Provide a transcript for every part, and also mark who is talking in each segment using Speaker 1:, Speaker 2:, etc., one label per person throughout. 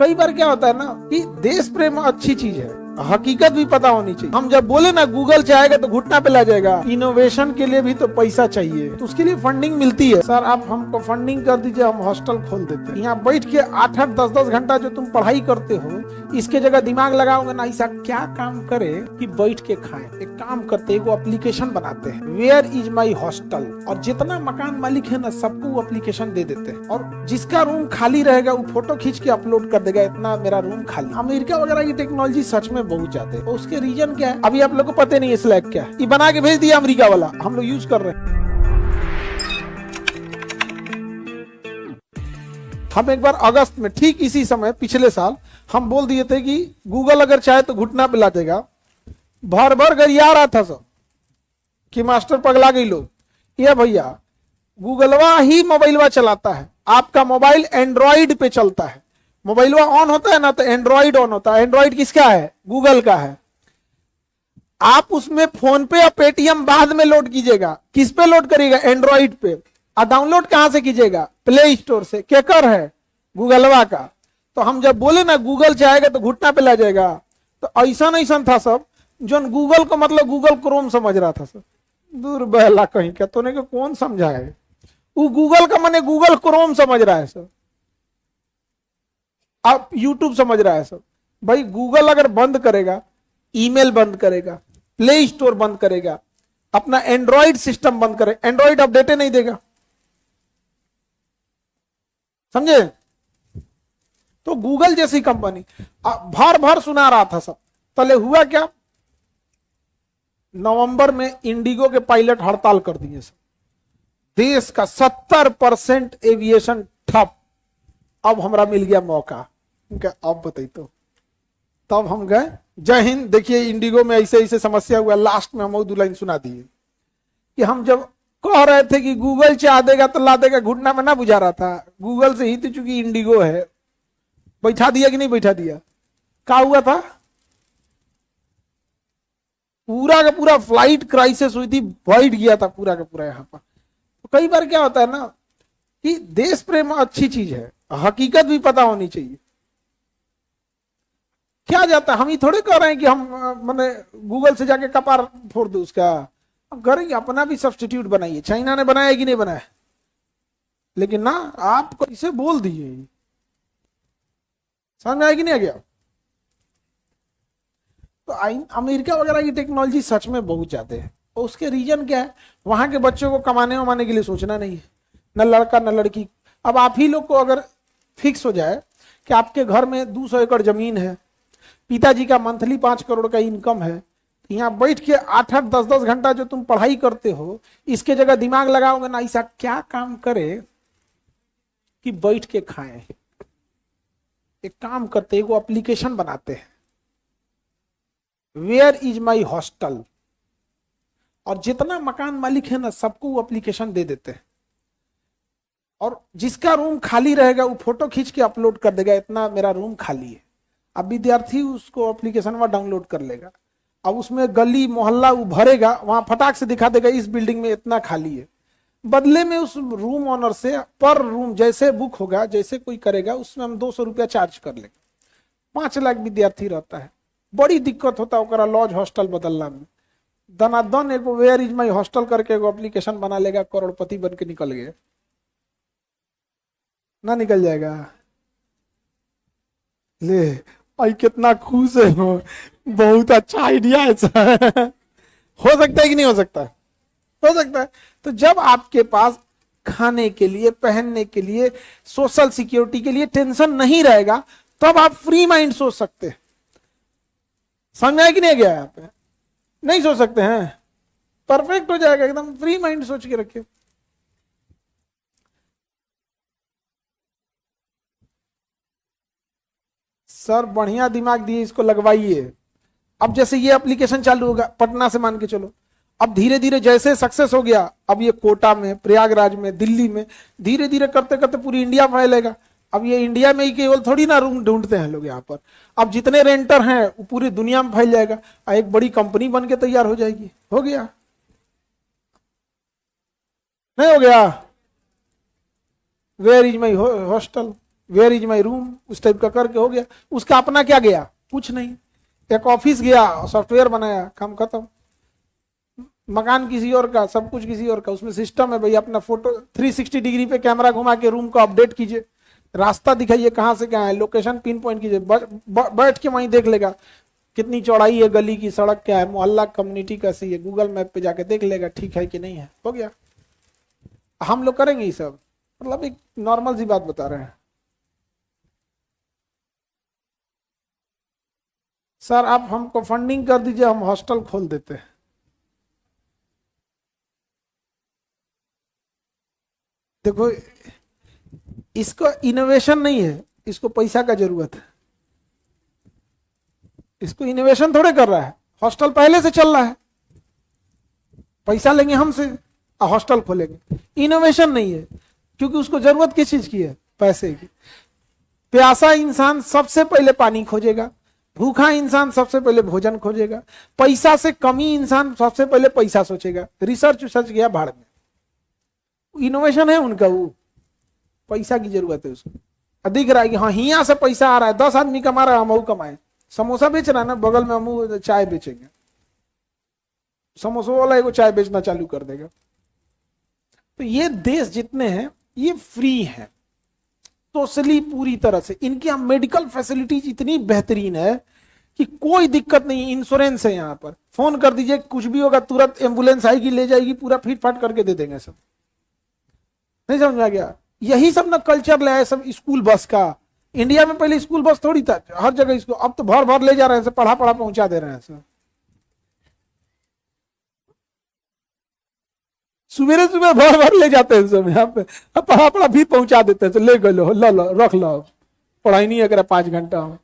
Speaker 1: कई बार क्या होता है ना कि देश प्रेम अच्छी चीज है, हकीकत भी पता होनी चाहिए। हम जब बोले ना गूगल चाहेगा तो घुटना पे ला जाएगा। इनोवेशन के लिए भी तो पैसा चाहिए, तो उसके लिए फंडिंग मिलती है। सर आप हमको फंडिंग कर दीजिए, हम हॉस्टल खोल देते हैं। यहाँ बैठ के 8-8 10-10 घंटा जो तुम पढ़ाई करते हो, इसके जगह दिमाग लगाओगे ना, ऐसा क्या काम करे कि बैठ के खाएं। एक काम करते हैं, वो एप्लीकेशन बनाते हैं, वेयर इज माई हॉस्टल, और जितना मकान मालिक है ना सबको वो एप्लीकेशन दे देते हैं, और जिसका रूम खाली रहेगा वो फोटो खींच के अपलोड कर देगा, इतना मेरा रूम खाली। अमेरिका वगैरह की टेक्नोलॉजी सच में बहुत ज्यादा है। उसके रीजन क्या है अभी आप लोग को पता नहीं है। स्लैक क्या है, ये बना के भेज दिया अमेरिका वाला, हम लोग यूज कर रहे हैं। हम एक बार अगस्त में ठीक इसी समय पिछले साल हम बोल दिए थे कि गूगल अगर चाहे तो घुटना पे ला देगा। भर भर गरिया रहा था सब कि मास्टर पगला गई लोग। ये भैया गूगलवा ही मोबाइलवा चलाता है, आपका मोबाइल एंड्रॉइड पे चलता है। मोबाइलवा ऑन होता है ना तो एंड्रॉइड ऑन होता है। एंड्रॉइड किसका है? गूगल का है। आप उसमें फोन पे या पेटीएम बाद में लोड कीजिएगा। किस पे लोड करिएगा? एंड्रॉइड पे। और डाउनलोड कहां से कीजिएगा? प्ले स्टोर से। केकर है? गूगलवा का। तो हम जब बोले ना गूगल चाहेगा तो घुटना पे ला जाएगा, तो ऐसा था सब जो गूगल को मतलब गूगल क्रोम समझ रहा था सब। दूर बहला कहीं का, तो नहीं कौन समझा है? वो गूगल का माने गूगल क्रोम समझ रहा है सब। आप यूट्यूब समझ रहा है सब। भाई गूगल अगर बंद करेगा, ईमेल बंद करेगा, प्ले स्टोर बंद करेगा, अपना एंड्रॉइड सिस्टम बंद करे, एंड्रॉइड अपडेट नहीं देगा। समझे? तो गूगल जैसी कंपनी भर भर सुना रहा था सब। तले हुआ क्या? नवंबर में इंडिगो के पायलट हड़ताल कर दिए सब। देश का 70% एविएशन ठप। अब हमरा मिल गया मौका। अब बताइए तो, तब हम गए। जय हिंद। देखिए इंडिगो में ऐसे ऐसे समस्या हुआ, लास्ट में हम दो लाइन सुना दिए कि हम जब कह रहे थे कि गूगल चाह देगा तो ला देगा, घुटना में ना बुझा रहा था। गूगल से ही तो चूंकि इंडिगो है, बैठा दिया कि नहीं बैठा दिया? क्या हुआ था? पूरा का पूरा फ्लाइट क्राइसिस हुई थी, बैठ गया था पूरा का पूरा यहां पर। तो कई बार क्या होता है ना कि देश प्रेम अच्छी चीज है, हकीकत भी पता होनी चाहिए। क्या जाता है, हम ही थोड़े कह रहे हैं कि हम मैंने गूगल से जाके कपार फोड़ दो उसका। अब करेंगे अपना भी सब्स्टिट्यूट बनाइए। चाइना ने बनाया कि नहीं बनाया? लेकिन ना आप कैसे बोल दिए, समझ में आया कि नहीं आ गया? तो अमेरिका वगैरह की टेक्नोलॉजी सच में बहुत ज्यादा है। और उसके रीजन क्या है? वहां के बच्चों को कमाने वमाने के लिए सोचना नहीं है, न लड़का न लड़की। अब आप ही लोग को अगर फिक्स हो जाए कि आपके घर में 200 एकड़ जमीन है, पिताजी का मंथली 5 करोड़ का इनकम है, यहाँ बैठ के 8-8 10-10 घंटा जो तुम पढ़ाई करते हो, इसके जगह दिमाग लगाओगे ना, ऐसा क्या काम करे कि बैठ के खाएं। एक काम करते हैं, वो एप्लीकेशन बनाते हैं, वेयर इज माई हॉस्टल, और जितना मकान मालिक है ना सबको वो एप्लीकेशन दे देते हैं, और जिसका रूम खाली रहेगा वो फोटो खींच के अपलोड कर देगा, इतना मेरा रूम खाली है। अब विद्यार्थी उसको एप्लीकेशन में डाउनलोड कर लेगा। अब उसमें गली मोहल्ला वो भरेगा, वहां फटाक से दिखा देगा इस बिल्डिंग में इतना खाली है। बदले में उस रूम ऑनर से पर रूम जैसे बुक होगा, जैसे कोई करेगा, उसमें हम 200 रुपया चार्ज कर लेंगे। 5 लाख विद्यार्थी रहता है, बड़ी दिक्कत होता है लॉज हॉस्टल बदलना में। दनादन एगो वेयर इज माई हॉस्टल करके एगो एप्लीकेशन बना लेगा, करोड़पति बन के निकल गए। ना निकल जाएगा? ले भाई कितना खुश है हो, बहुत अच्छा आइडिया है सर। हो सकता है कि नहीं हो सकता? हो सकता है। तो जब आपके पास खाने के लिए, पहनने के लिए, सोशल सिक्योरिटी के लिए टेंशन नहीं रहेगा, तब आप फ्री माइंड सोच सकते हैं। समझ आया कि नहीं गया? यहाँ पे नहीं सोच सकते हैं, परफेक्ट हो जाएगा एकदम। फ्री माइंड सोच के रखिए। सर बढ़िया दिमाग दिए, इसको लगवाइए। अब जैसे ये एप्लीकेशन चालू होगा पटना से, मान के चलो, अब धीरे धीरे जैसे सक्सेस हो गया, अब ये कोटा में, प्रयागराज में, दिल्ली में, धीरे धीरे करते करते पूरी इंडिया फैलेगा। अब ये इंडिया में ही केवल थोड़ी ना रूम ढूंढते हैं लोग यहाँ पर, अब जितने रेंटर हैं वो पूरी दुनिया में फैल जाएगा, एक बड़ी कंपनी बन के तैयार हो जाएगी। हो गया? नहीं हो गया? Where is my hostel. Where is my room, उस टाइप का करके हो गया। उसका अपना क्या गया, कुछ नहीं। एक ऑफिस गया, सॉफ्टवेयर बनाया, काम खत्म। मकान किसी और का, सब कुछ किसी और का, उसमें सिस्टम है भाई, अपना फोटो 360 डिग्री पे कैमरा घुमा के रूम को अपडेट कीजिए, रास्ता दिखाइए कहाँ से कहाँ है, लोकेशन पिन पॉइंट कीजिए, बैठ के वहीं देख लेगा कितनी चौड़ाई है गली की, सड़क क्या है, मोहल्ला कम्युनिटी कैसी है, गूगल मैप पे जाके देख लेगा ठीक है कि नहीं है, हो गया। हम लोग करेंगे ये सब, मतलब एक नॉर्मल सी बात बता रहे हैं। सर आप हमको फंडिंग कर दीजिए, हम हॉस्टल खोल देते हैं। देखो इसको इनोवेशन नहीं है, इसको पैसा का जरूरत है। इसको इनोवेशन थोड़े कर रहा है, हॉस्टल पहले से चल रहा है, पैसा लेंगे हमसे और हॉस्टल खोलेंगे। इनोवेशन नहीं है, क्योंकि उसको जरूरत किस चीज की है, पैसे की। प्यासा इंसान सबसे पहले पानी खोजेगा, भूखा इंसान सबसे पहले भोजन खोजेगा, पैसा से कमी इंसान सबसे पहले पैसा सोचेगा। रिसर्च सच गया भाड़ में, इनोवेशन है उनका, वो पैसा की जरूरत है उसको। दिख रहा है कि हाँ यहाँ से पैसा आ रहा है, 10 आदमी कमा रहा है, हम कमाए। समोसा बेच रहा है ना, बगल में हम चाय बेचेंगे, समोसा वाला को चाय बेचना चालू कर देगा। तो ये देश जितने हैं ये फ्री है सोशली पूरी तरह से। इनकी यहाँ मेडिकल फैसिलिटीज इतनी बेहतरीन है कि कोई दिक्कत नहीं, इंश्योरेंस है यहाँ पर, फोन कर दीजिए कुछ भी होगा तुरंत एम्बुलेंस आएगी, ले जाएगी, पूरा फिट फाट करके दे देंगे सब। नहीं समझ में आ गया? यही सब ना कल्चर ले आए सब स्कूल बस का। इंडिया में पहले स्कूल बस थोड़ी था, हर जगह स्कूल, अब तो भर भर ले जा रहे हैं, पढ़ा पढ़ा पहुंचा दे रहे हैं सब। सवेरे सुबह भर भर ले जाते हैं सब यहाँ पे, पढ़ा पढ़ा भी पहुंचा देते हैं, तो ले गए लो, लो लो रख लो, पढ़ाई नहीं अगर 5 घंटा हो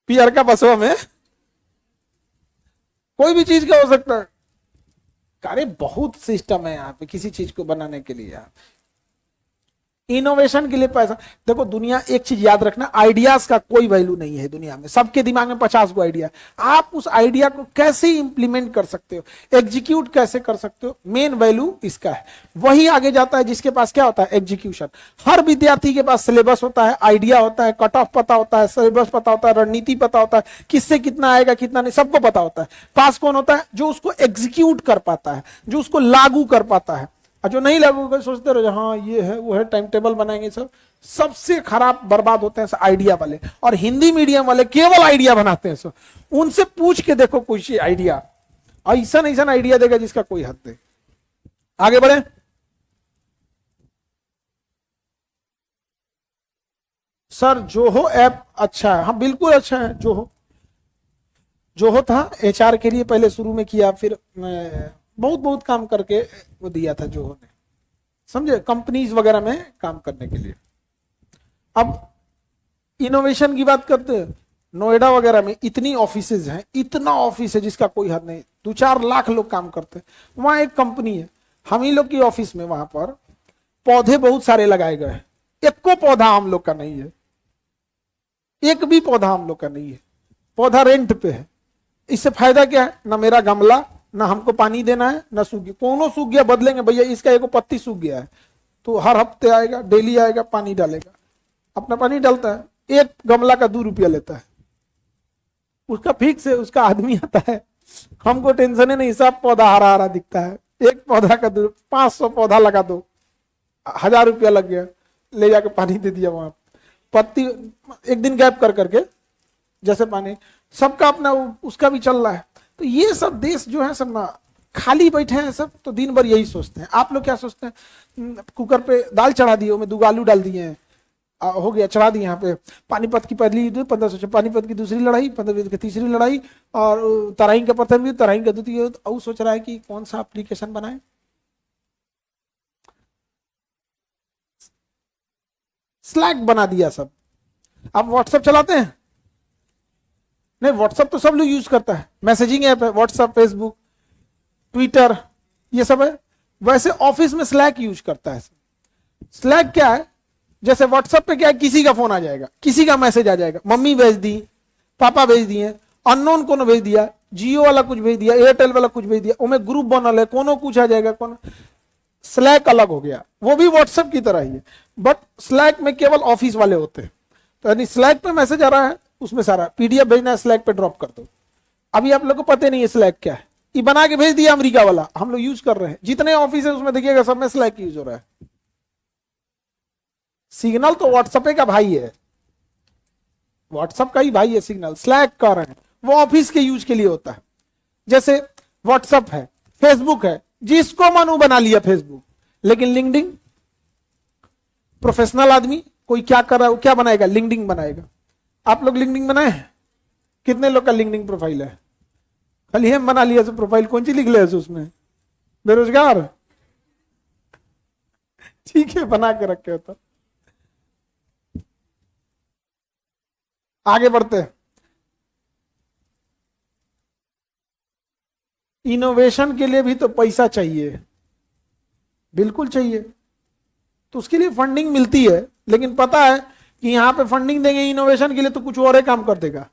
Speaker 1: पीआर का बसवा में कोई भी चीज का हो सकता है। अरे बहुत सिस्टम है यहाँ पे किसी चीज को बनाने के लिए। इनोवेशन के लिए पैसा, देखो दुनिया एक चीज याद रखना, आइडियाज का कोई वैल्यू नहीं है दुनिया में। सबके दिमाग में 50 गो आइडिया, आप उस आइडिया को कैसे इंप्लीमेंट कर सकते हो, एग्जीक्यूट कैसे कर सकते हो, मेन वैल्यू इसका है। वही आगे जाता है जिसके पास क्या होता है, एग्जीक्यूशन। हर विद्यार्थी के पास सिलेबस होता है, आइडिया होता है, कट ऑफ पता होता है, सिलेबस पता होता है, रणनीति पता होता है, किससे कितना आएगा कितना नहीं, सबको पता होता है। पास कौन होता है, जो उसको एग्जीक्यूट कर पाता है, जो उसको लागू कर पाता है। और जो नहीं लागू कर सोचते रहो हाँ ये है वो है, टाइम टेबल बनाएंगे सब। सबसे खराब बर्बाद होते हैं आइडिया वाले, और हिंदी मीडियम वाले केवल आइडिया बनाते हैं सब। उनसे पूछ के देखो कोई आइडिया, ऐसा ऐसा आइडिया देगा जिसका कोई हद नहीं। आगे बढ़े। सर जोहो ऐप अच्छा है, हाँ बिल्कुल अच्छा है। जोहो था एचआर के लिए पहले शुरू में किया, फिर बहुत बहुत काम करके वो दिया था जोहो ने, समझे, कंपनीज वगैरह में काम करने के लिए। अब इनोवेशन की बात करते हैं, नोएडा वगैरह में इतनी ऑफिसेज हैं, इतना ऑफिस है जिसका कोई हद नहीं, 2-4 लाख लोग काम करते हैं। वहां एक कंपनी है, हम ही लोग की ऑफिस में, वहां पर पौधे बहुत सारे लगाए गए हैं, एक को पौधा हम लोग का नहीं है, एक भी पौधा हम लोग का नहीं है, पौधा रेंट पे है। इससे फायदा क्या है, ना मेरा गमला, ना हमको पानी देना है, ना सूख गया, कोनो सूख गया बदलेंगे भैया, इसका एक पत्ती सूख गया है तो हर हफ्ते आएगा, डेली आएगा, पानी डालेगा, अपना पानी डालता है, एक गमला का 2 रुपया लेता है, उसका फिक्स है, उसका आदमी आता है, हमको टेंशन है नहीं, सब पौधा हरा हरा दिखता है। एक पौधा का 500 पौधा लगा दो, 1000 रुपया लग गया, ले जाके पानी दे दिया वहां, पत्ती एक दिन गैप कर करके जैसे पानी, सबका अपना उसका भी चल रहा है। तो ये सब देश जो है सब ना खाली बैठे हैं सब, तो दिन भर यही सोचते हैं। आप लोग क्या सोचते हैं, कुकर पे दाल चढ़ा दिए, में 2 आलू डाल दिए हैं, हो गया, चढ़ा दिए। यहाँ पे पानीपत की पहली युद्ध 1500, पानीपत की दूसरी लड़ाई, 1520 की तीसरी लड़ाई, और तराइन का प्रथम युद्ध, तराइन का द्वितीय युद्ध। और सोच रहा है कि कौन सा एप्लीकेशन बनाए, स्लैक बना दिया सब। आप व्हाट्सएप चलाते हैं? नहीं, व्हाट्सएप तो सब लोग यूज करता है, मैसेजिंग ऐप है, व्हाट्सएप, फेसबुक, ट्विटर, ये सब है। वैसे ऑफिस में स्लैक यूज करता है। स्लैक क्या है, जैसे व्हाट्सएप पे क्या है, किसी का फोन आ जाएगा, किसी का मैसेज आ जाएगा, मम्मी भेज दी, पापा भेज दिए, अननोन कोनो भेज दिया, जियो वाला कुछ भेज दिया, एयरटेल वाला कुछ भेज दिया, उनमें ग्रुप बनल है, कोनो कुछ आ जाएगा, कोनो स्लैक अलग हो गया, वो भी व्हाट्सएप की तरह ही है, बट स्लैक में केवल ऑफिस वाले होते हैं। तो यानी स्लैक पे मैसेज आ रहा है, उसमें सारा पीडीएफ भेजना है, स्लैक पे ड्रॉप कर दो। अभी आप लोग को पता नहीं है स्लैक क्या है, ये बना के भेज दिया अमेरिका वाला, हम लोग यूज कर रहे हैं, जितने ऑफिस है उसमें देखिएगा सब में स्लैक यूज हो रहा है। सिग्नल तो व्हाट्सएप का भाई है, व्हाट्सएप का ही भाई है सिग्नल, स्लैक कर रहे हैं वो ऑफिस के यूज के लिए होता है। जैसे व्हाट्सएप है, फेसबुक है, जिसको मन वो बना लिया फेसबुक, लेकिन लिंक्डइन प्रोफेशनल आदमी कोई क्या कर रहा है, वो क्या बनाएगा, लिंक्डइन बनाएगा। आप लोग लिंक्डइन बनाए हैं? कितने लोग का लिंक्डइन प्रोफाइल है? खाली हम बना लिया प्रोफाइल, कौन सी लिख लिया उसमें, बेरोजगार, ठीक है बना के रखे हो तो। आगे बढ़ते हैं। इनोवेशन के लिए भी तो पैसा चाहिए, बिल्कुल चाहिए, तो उसके लिए फंडिंग मिलती है, लेकिन पता है कि यहां पे फंडिंग देंगे इनोवेशन के लिए तो कुछ और ही काम कर देगा।